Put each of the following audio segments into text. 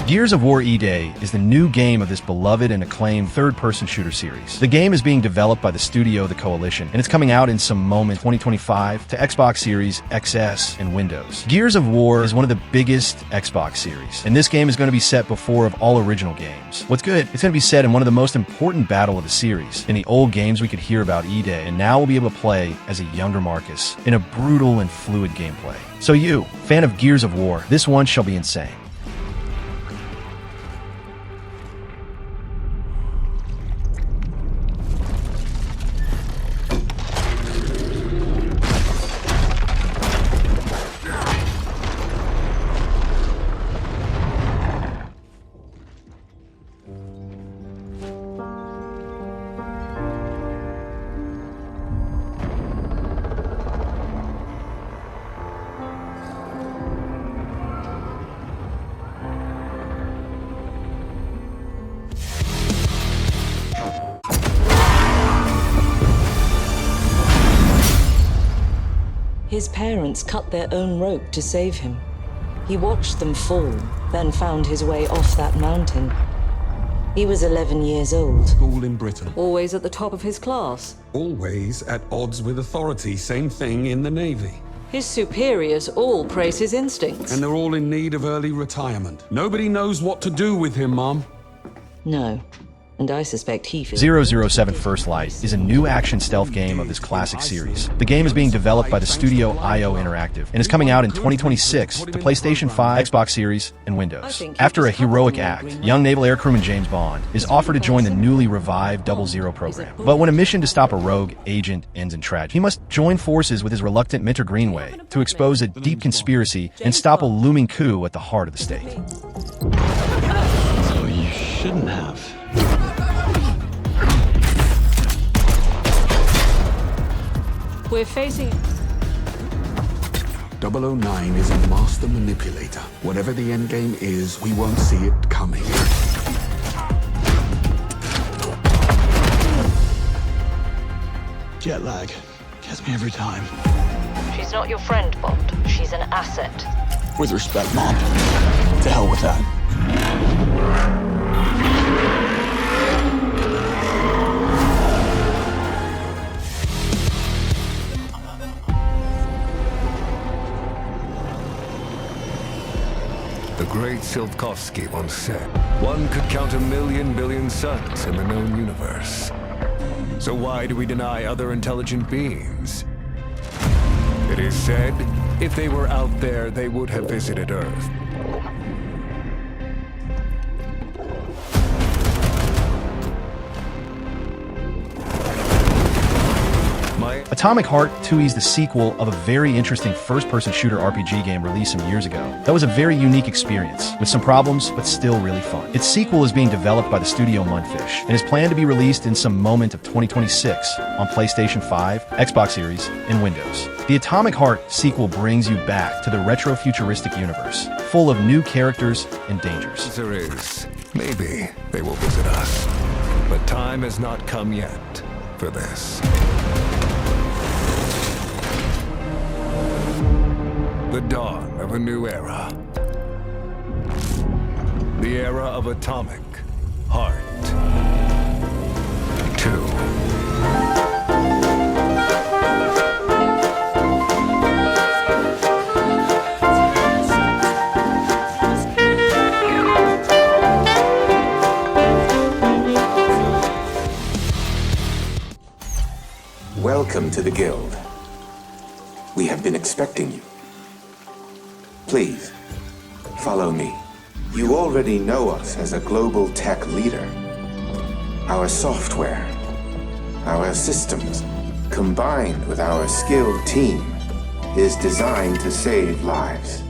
Gears of War E-Day is the new game of this beloved and acclaimed third-person shooter series. The game is being developed by the studio The Coalition, and it's coming out in some moment 2025 to Xbox Series, XS, and Windows. Gears of War is one of the biggest Xbox series, and this game is going to be set before of all original games. What's good? It's going to be set in one of the most important battles of the series. In the old games we could hear about E-Day, and now we'll be able to play as a younger Marcus in a brutal and fluid gameplay. So you, fan of Gears of War, this one shall be insane. His parents cut their own rope to save him. He watched them fall, then found his way off that mountain. He was 11 years old. School in Britain. Always at the top of his class. Always at odds with authority. Same thing in the Navy. His superiors all praise his instincts. And they're all in need of early retirement. Nobody knows what to do with him, Mom. No. And I suspect he feels... 007 First Light is a new action stealth game of this classic series. The game is being developed by the studio IO Interactive and is coming out in 2026 to PlayStation 5, Xbox Series, and Windows. After a heroic act, young naval air crewman James Bond is offered to join the newly revived 00 program. But when a mission to stop a rogue agent ends in tragedy, he must join forces with his reluctant Mentor Greenway to expose a deep conspiracy and stop a looming coup at the heart of the state. So you shouldn't have. We're facing... 009 is a master manipulator. Whatever the endgame is, we won't see it coming. Jet lag gets me every time. She's not your friend, Bond. She's an asset. With respect, Mom. To hell with that. The great Silkovsky once said, one could count 1,000,000 billion suns in the known universe. So why do we deny other intelligent beings? It is said, if they were out there, they would have visited Earth. Atomic Heart 2 is the sequel of a very interesting first-person shooter RPG game released some years ago. That was a very unique experience, with some problems, but still really fun. Its sequel is being developed by the studio Mundfish, and is planned to be released in some moment of 2026 on PlayStation 5, Xbox Series, and Windows. The Atomic Heart sequel brings you back to the retro-futuristic universe, full of new characters and dangers. There is. Maybe they will visit us. But time has not come yet for this. The dawn of a new era. The era of Atomic Heart 2. Welcome to the Guild. We have been expecting you. Please, follow me. You already know us as a global tech leader. Our software, our systems, combined with our skilled team, is designed to save lives.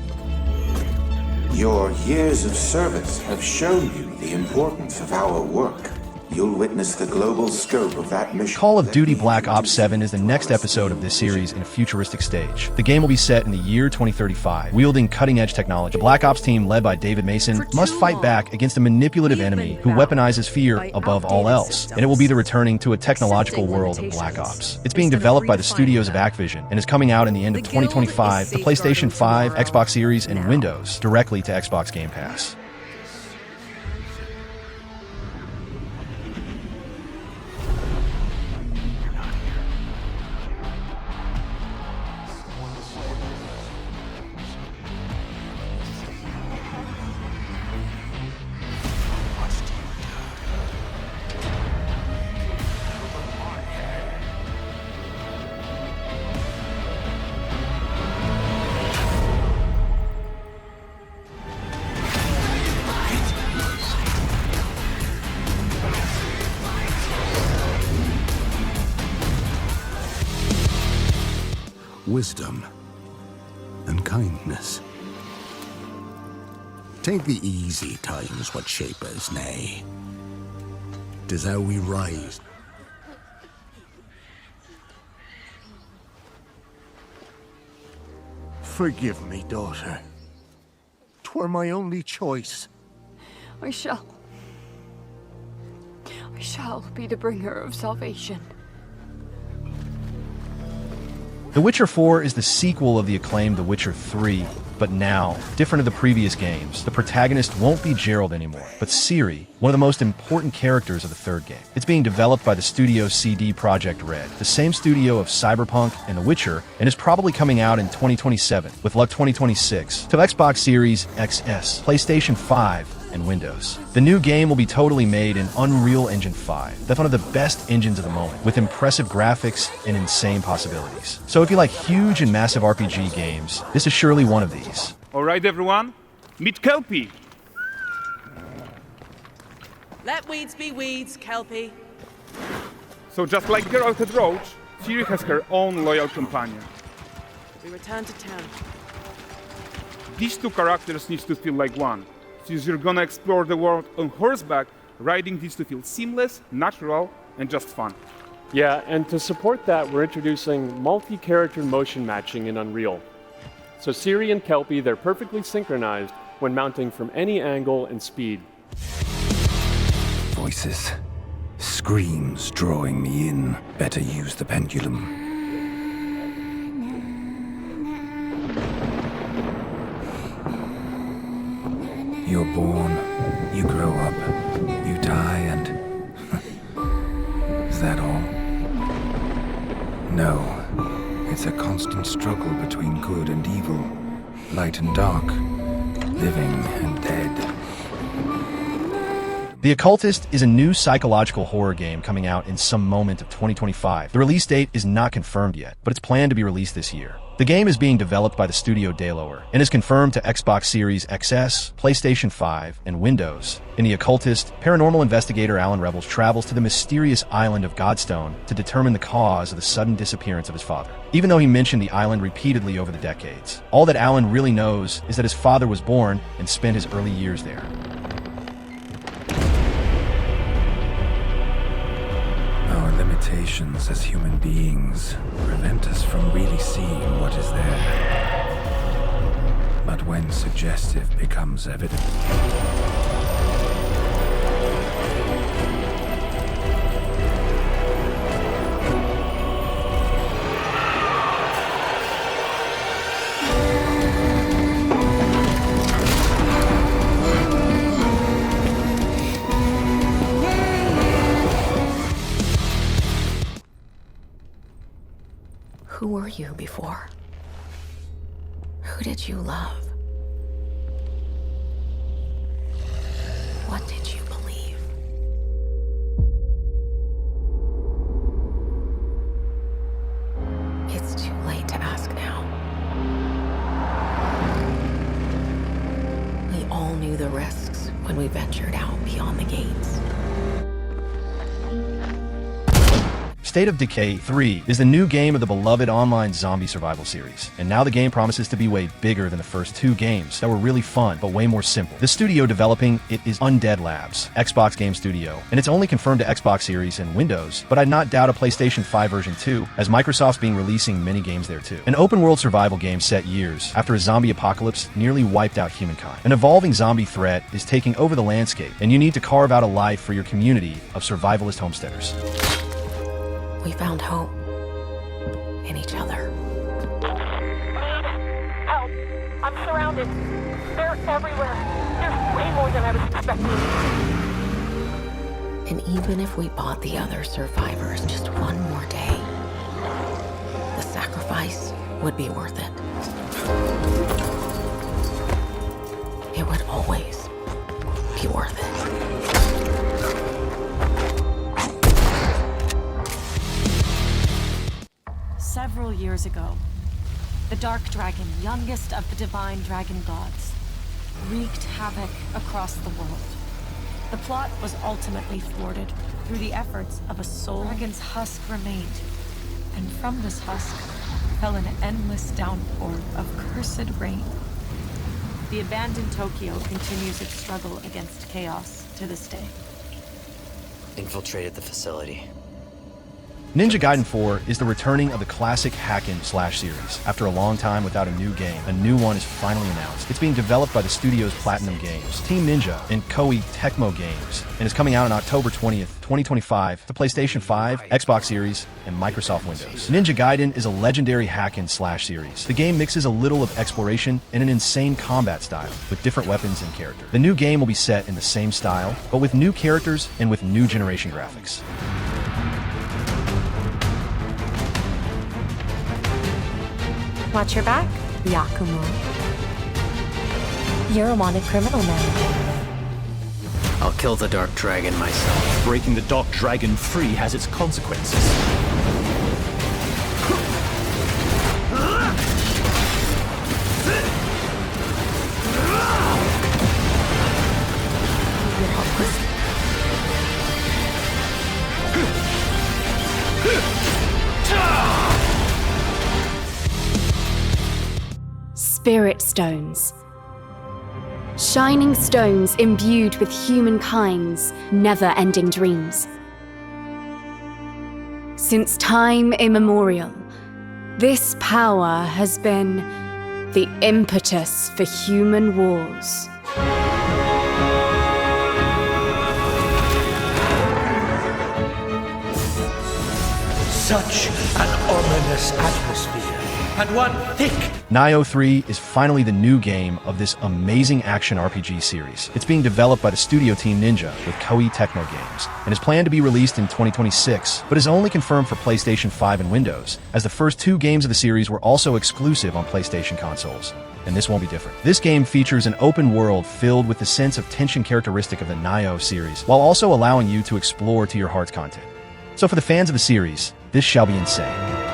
Your years of service have shown you the importance of our work. You'll witness the global scope of that mission. Call of Duty Black Ops 7 is the next episode of this series in a futuristic stage. The game will be set in the year 2035, wielding cutting-edge technology. The Black Ops team, led by David Mason, must fight back against a manipulative enemy who weaponizes fear above all else, and it will be the returning to a technological world of Black Ops. It's being developed by the studios of Activision, and is coming out in the end of 2025 to PlayStation 5, Xbox Series, and Windows, directly to Xbox Game Pass. wisdom and kindness. Take the easy times what shape us, nay. 'Tis how we rise. Forgive me, daughter. 'Twere my only choice. I shall be the bringer of salvation. The Witcher 4 is the sequel of the acclaimed The Witcher 3, but now, different of the previous games, the protagonist won't be Geralt anymore, but Ciri, one of the most important characters of the third game. It's being developed by the studio CD Projekt Red, the same studio of Cyberpunk and The Witcher, and is probably coming out in 2027, with luck 2026, to Xbox Series XS, PlayStation 5, and Windows. The new game will be totally made in Unreal Engine 5. That's one of the best engines of the moment, with impressive graphics and insane possibilities. So if you like huge and massive RPG games, this is surely one of these. All right, everyone, meet Kelpie. Let weeds be weeds, Kelpie. So just like Geralt had Roach, Ciri has her own loyal companion. We return to town. These two characters need to feel like one. Since you're gonna explore the world on horseback, riding needs to feel seamless, natural, and just fun. Yeah, and to support that, we're introducing multi-character motion matching in Unreal. So Ciri and Kelpie, they're perfectly synchronized when mounting from any angle and speed. Voices. Screams drawing me in. Better use the pendulum. You're born, you grow up, you die, and... Is that all? No. It's a constant struggle between good and evil, light and dark, living and dead. The Occultist is a new psychological horror game coming out in some moment of 2025. The release date is not confirmed yet, but it's planned to be released this year. The game is being developed by the studio Daloer and is confirmed to Xbox Series XS, PlayStation 5, and Windows. In The Occultist, paranormal investigator Alan Rebels travels to the mysterious island of Godstone to determine the cause of the sudden disappearance of his father. Even though he mentioned the island repeatedly over the decades, all that Alan really knows is that his father was born and spent his early years there. Our limitations as human beings prevent us from really seeing what is there. But when suggestive becomes evident, Who were you before? Who did you love? What did you believe? It's too late to ask now. We all knew the risks when we ventured out beyond the gates. State of Decay 3 is the new game of the beloved online zombie survival series, and now the game promises to be way bigger than the first two games that were really fun, but way more simple. The studio developing it is Undead Labs, Xbox Game Studio, and it's only confirmed to Xbox Series and Windows, but I'd not doubt a PlayStation 5 version too, as Microsoft's being releasing many games there too. An open-world survival game set years after a zombie apocalypse nearly wiped out humankind. An evolving zombie threat is taking over the landscape, and you need to carve out a life for your community of survivalist homesteaders. We found hope in each other. Help! I'm surrounded. They're everywhere. There's way more than I was expecting. And even if we bought the other survivors just one more day, the sacrifice would be worth it. It would always be worth it. Several years ago, the Dark Dragon, youngest of the divine dragon gods, wreaked havoc across the world. The plot was ultimately thwarted through the efforts of a soul. Dragon's husk remained, and from this husk, fell an endless downpour of cursed rain. The abandoned Tokyo continues its struggle against chaos to this day. Infiltrated the facility. Ninja Gaiden 4 is the returning of the classic hack-and-slash series. After a long time without a new game, a new one is finally announced. It's being developed by the studio's Platinum Games, Team Ninja, and Koei Tecmo Games, and is coming out on October 20th, 2025 to PlayStation 5, Xbox Series, and Microsoft Windows. Ninja Gaiden is a legendary hack-and-slash series. The game mixes a little of exploration and an insane combat style, with different weapons and characters. The new game will be set in the same style, but with new characters and with new generation graphics. Watch your back, Yakumo. You're a wanted criminal now. I'll kill the Dark Dragon myself. Breaking the Dark Dragon free has its consequences. You're helpless. Spirit stones. Shining stones imbued with humankind's never-ending dreams. Since time immemorial, this power has been the impetus for human wars. Such an ominous atmosphere, and one thick. Nioh 3 is finally the new game of this amazing action RPG series. It's being developed by the studio Team Ninja with Koei Tecmo Games, and is planned to be released in 2026, but is only confirmed for PlayStation 5 and Windows, as the first two games of the series were also exclusive on PlayStation consoles. And this won't be different. This game features an open world filled with the sense of tension characteristic of the Nioh series, while also allowing you to explore to your heart's content. So for the fans of the series, this shall be insane.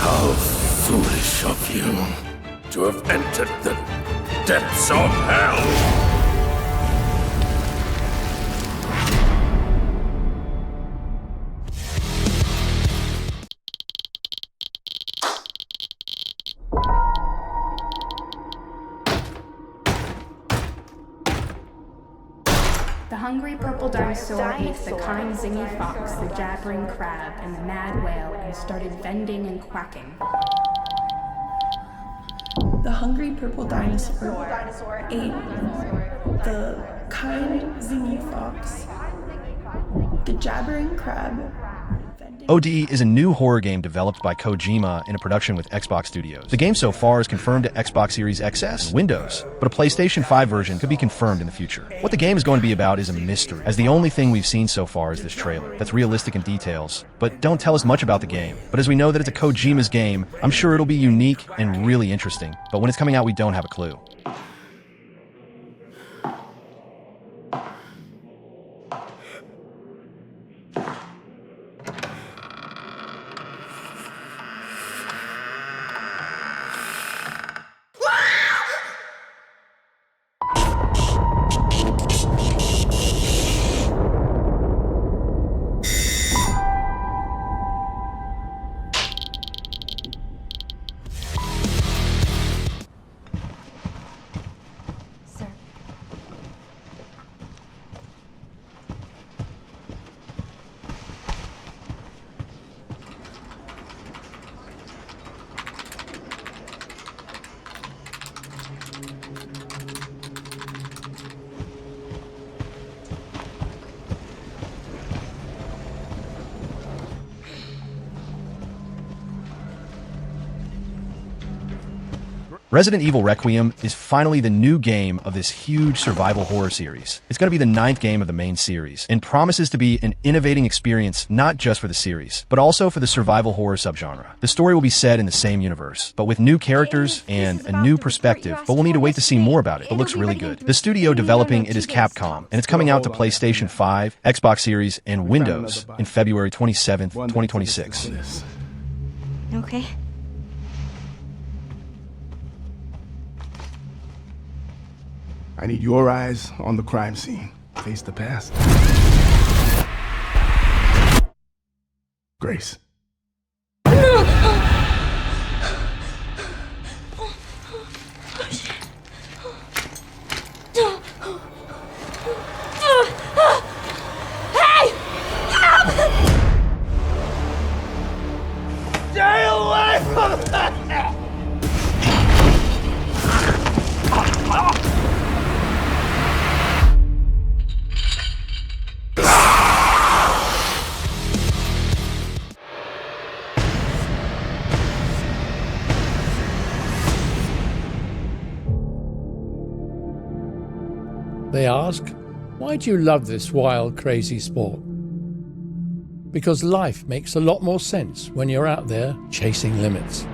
How foolish of you to have entered the depths of hell! The hungry purple dinosaur ate the kind zingy fox, the jabbering crab, and the mad whale, and started vending and quacking. The hungry purple dinosaur ate the kind zingy fox, the jabbering crab. ODE is a new horror game developed by Kojima in a production with Xbox Studios. The game so far is confirmed to Xbox Series XS and Windows, but a PlayStation 5 version could be confirmed in the future. What the game is going to be about is a mystery, as the only thing we've seen so far is this trailer that's realistic in details, but don't tell us much about the game. But as we know that it's a Kojima's game, I'm sure it'll be unique and really interesting, but when it's coming out we don't have a clue. Resident Evil Requiem is finally the new game of this huge survival horror series. It's going to be the 9th game of the main series, and promises to be an innovating experience not just for the series, but also for the survival horror subgenre. The story will be set in the same universe, but with new characters and a new perspective, but we'll need to wait to see more about it. It looks really good. The studio developing it is Capcom, and it's coming out to PlayStation 5, Xbox Series, and Windows in February 27th, 2026. Okay. I need your eyes on the crime scene. Face the past. Grace. Hey! Stay away from that! They ask, why do you love this wild, crazy sport? Because life makes a lot more sense when you're out there chasing limits.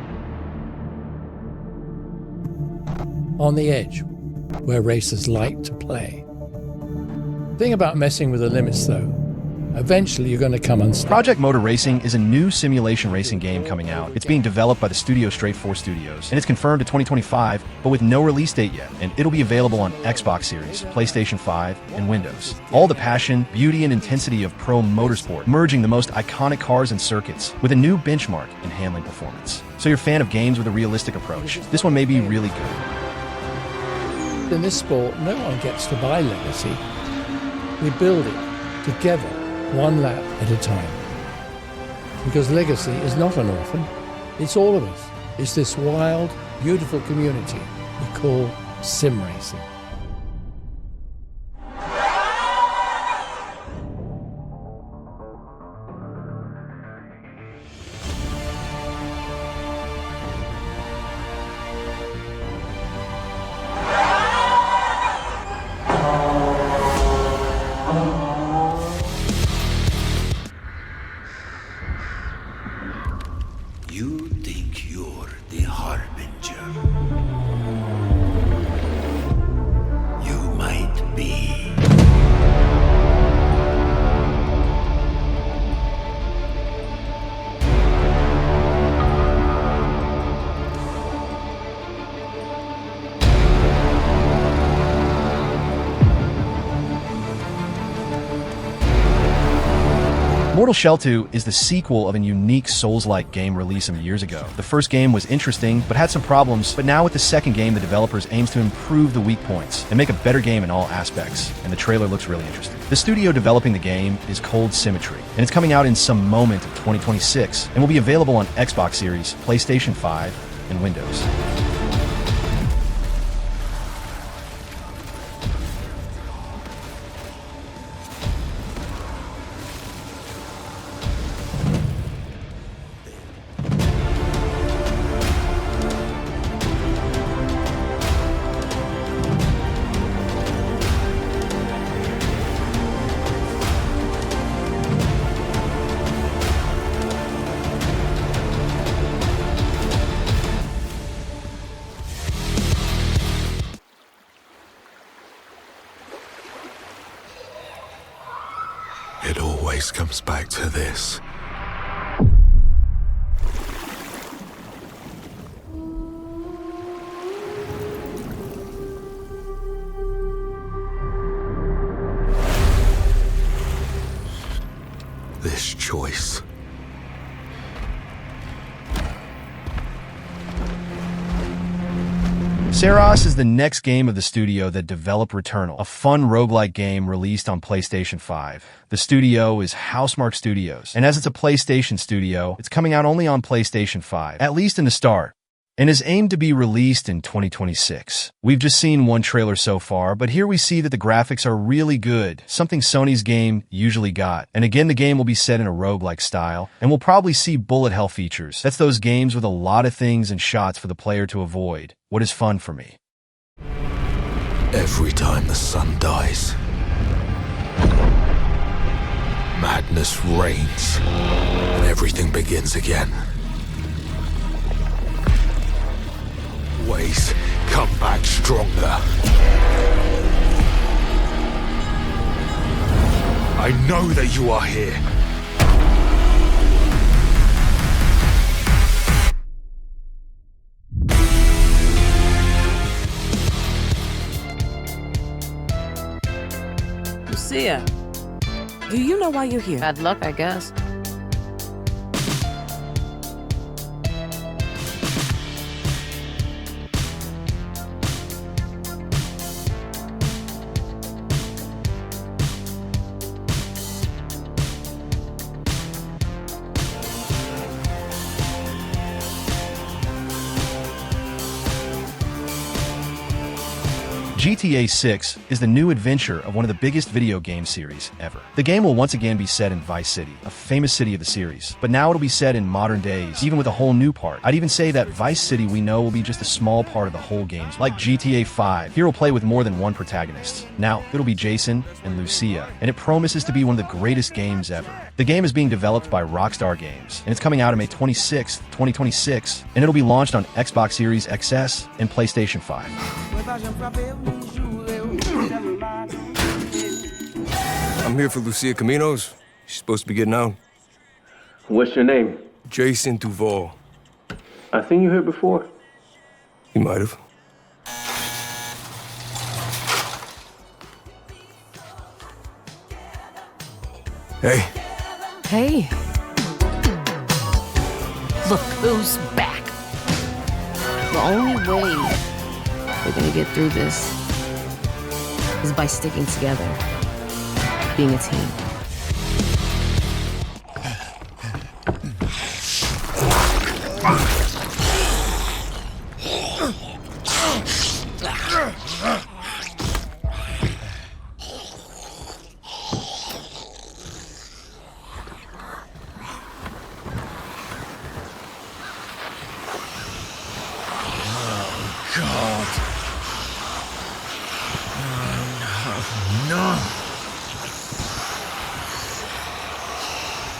On the edge, where racers like to play. The thing about messing with the limits, though, eventually you're going to come unstuck. Project Motor Racing is a new simulation racing game coming out. It's being developed by the studio Straight 4 Studios, and it's confirmed to 2025, but with no release date yet, and it'll be available on Xbox Series, PlayStation 5, and Windows. All the passion, beauty, and intensity of pro motorsport, merging the most iconic cars and circuits with a new benchmark in handling performance. So you're a fan of games with a realistic approach, this one may be really good. In this sport, no one gets to buy legacy. We build it together, one lap at a time. Because legacy is not an orphan, it's all of us. It's this wild, beautiful community we call sim racing. You think you're the Harbinger. You might be. Mortal Shell 2 is the sequel of a unique Souls-like game released some years ago. The first game was interesting, but had some problems, but now with the second game, the developers aims to improve the weak points and make a better game in all aspects, and the trailer looks really interesting. The studio developing the game is Cold Symmetry, and it's coming out in some moment of 2026, and will be available on Xbox Series, PlayStation 5, and Windows. It always comes back to this. This choice. Seiros is the next game of the studio that developed Returnal, a fun roguelike game released on PlayStation 5. The studio is Housemarque Studios, and as it's a PlayStation studio, it's coming out only on PlayStation 5, at least in the start, and is aimed to be released in 2026. We've just seen one trailer so far, but here we see that the graphics are really good, something Sony's game usually got. And again, the game will be set in a roguelike style, and we'll probably see bullet hell features. That's those games with a lot of things and shots for the player to avoid. What is fun for me? Every time the sun dies, madness reigns, and everything begins again. Ways come back stronger. I know that you are here. know why you're here. Bad luck, I guess. GTA 6 is the new adventure of one of the biggest video game series ever. The game will once again be set in Vice City, a famous city of the series, but now it'll be set in modern days, even with a whole new part. I'd even say that Vice City we know will be just a small part of the whole game. Like GTA 5, here we'll play with more than one protagonist. Now, it'll be Jason and Lucia, and it promises to be one of the greatest games ever. The game is being developed by Rockstar Games, and it's coming out on May 26th, 2026, and it'll be launched on Xbox Series XS and PlayStation 5. I'm here for Lucia Caminos. She's supposed to be getting out. What's your name? Jason Duval. I seen you here before. You might have. Hey. Hey. Look who's back. The only way we're gonna get through this is by sticking together, being a team.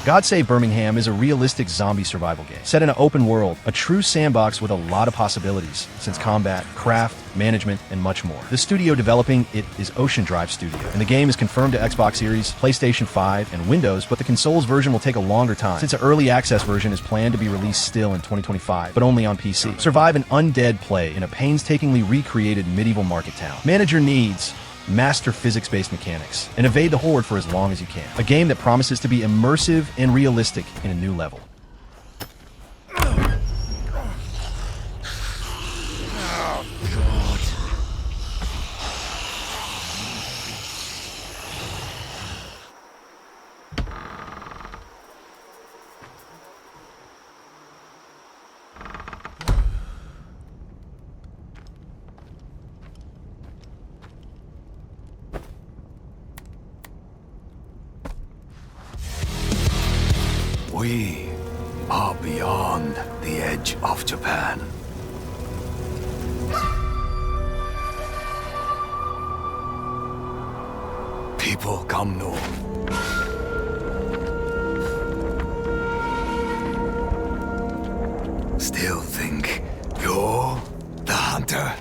God Save Birmingham is a realistic zombie survival game, set in an open world, a true sandbox with a lot of possibilities, since combat, craft, management, and much more. The studio developing it is Ocean Drive Studio, and the game is confirmed to Xbox Series, PlayStation 5, and Windows, but the consoles version will take a longer time, since an early access version is planned to be released still in 2025, but only on PC. Survive an undead play in a painstakingly recreated medieval market town. Manage your needs, master physics-based mechanics, and evade the Horde for as long as you can. A game that promises to be immersive and realistic in a new level. We are beyond the edge of Japan. People come north. Still think you're the hunter?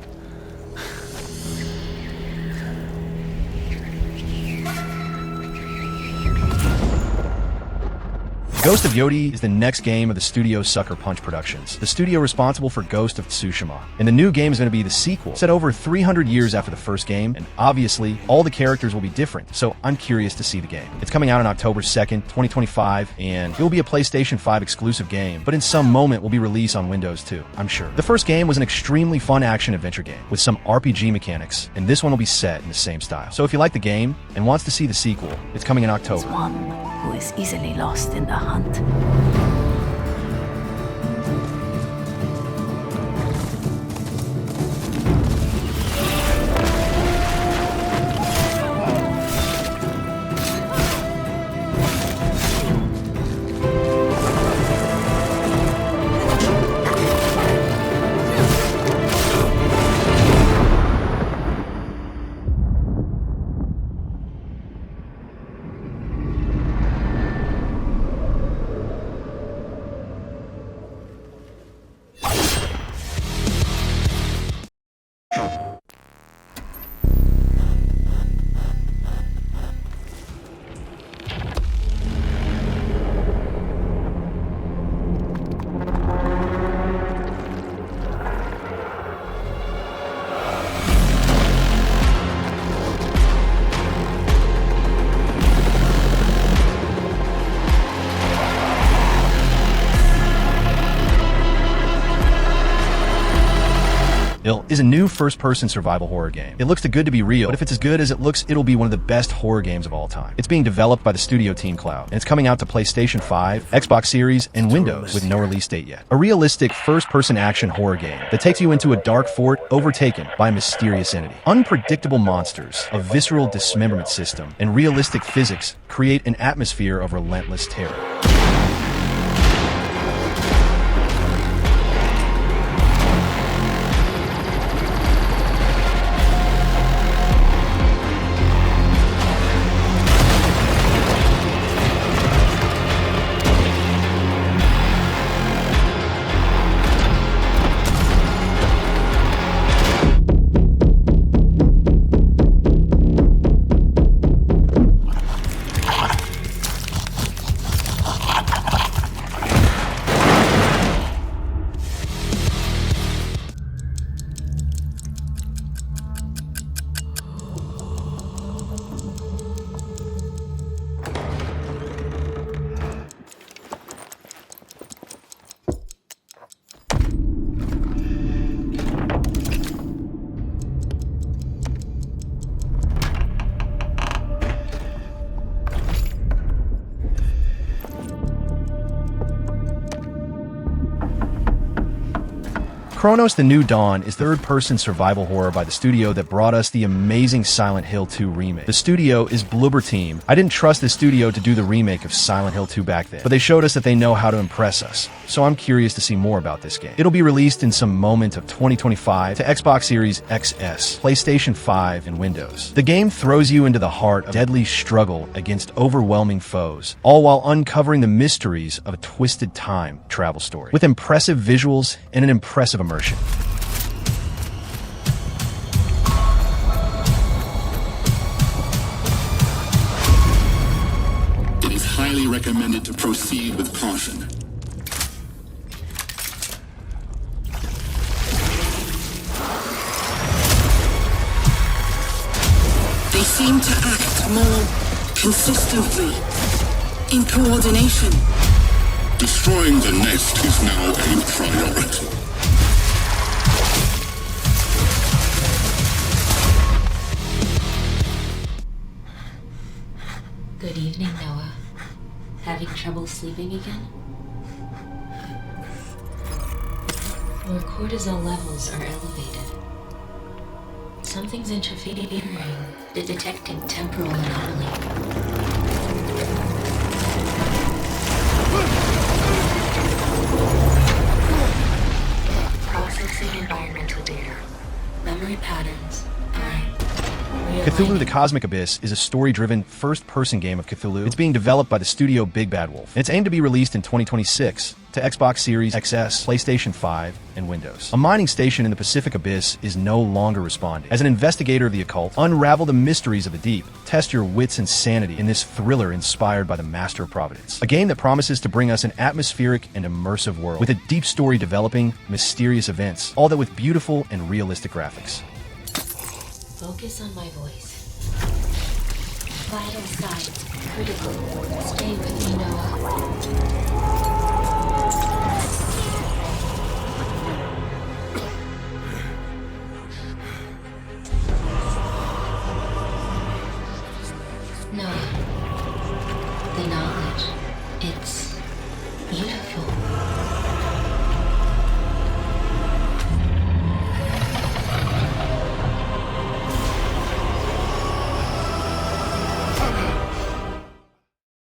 Ghost of Yodi is the next game of the studio Sucker Punch Productions, the studio responsible for Ghost of Tsushima. And the new game is going to be the sequel, set over 300 years after the first game, and obviously, all the characters will be different, so I'm curious to see the game. It's coming out on October 2nd, 2025, and it will be a PlayStation 5 exclusive game, but in some moment will be released on Windows too, I'm sure. The first game was an extremely fun action-adventure game, with some RPG mechanics, and this one will be set in the same style. So if you like the game, and wants to see the sequel, it's coming in October. One who is easily lost in the hunt. Hill is a new first-person survival horror game. It looks too good to be real, but if it's as good as it looks, it'll be one of the best horror games of all time. It's being developed by the studio Team Cloud, and it's coming out to PlayStation 5, Xbox Series, and Windows with no release date yet. A realistic first-person action horror game that takes you into a dark fort overtaken by a mysterious entity. Unpredictable monsters, a visceral dismemberment system, and realistic physics create an atmosphere of relentless terror. Chronos: The New Dawn is third-person survival horror by the studio that brought us the amazing Silent Hill 2 remake. The studio is Bloober Team. I didn't trust the studio to do the remake of Silent Hill 2 back then, but they showed us that they know how to impress us, so I'm curious to see more about this game. It'll be released in some moment of 2025 to Xbox Series XS, PlayStation 5, and Windows. The game throws you into the heart of deadly struggle against overwhelming foes, all while uncovering the mysteries of a twisted time travel story, with impressive visuals and an impressive immersion. It is highly recommended to proceed with caution. They seem to act more consistently, in coordination. Destroying the nest is now a priority. Good evening, Noah. Having trouble sleeping again? Your cortisol levels are elevated. Something's interfering, detecting temporal anomaly. Processing environmental data. Memory patterns. Cthulhu: The Cosmic Abyss is a story-driven, first-person game of Cthulhu. It's being developed by the studio Big Bad Wolf, and it's aimed to be released in 2026 to Xbox Series XS, PlayStation 5, and Windows. A mining station in the Pacific Abyss is no longer responding. As an investigator of the occult, unravel the mysteries of the deep. Test your wits and sanity in this thriller inspired by the Master of Providence. A game that promises to bring us an atmospheric and immersive world, with a deep story developing mysterious events, all that with beautiful and realistic graphics. Focus on my voice. Vital signs critical. Stay with me, Noah.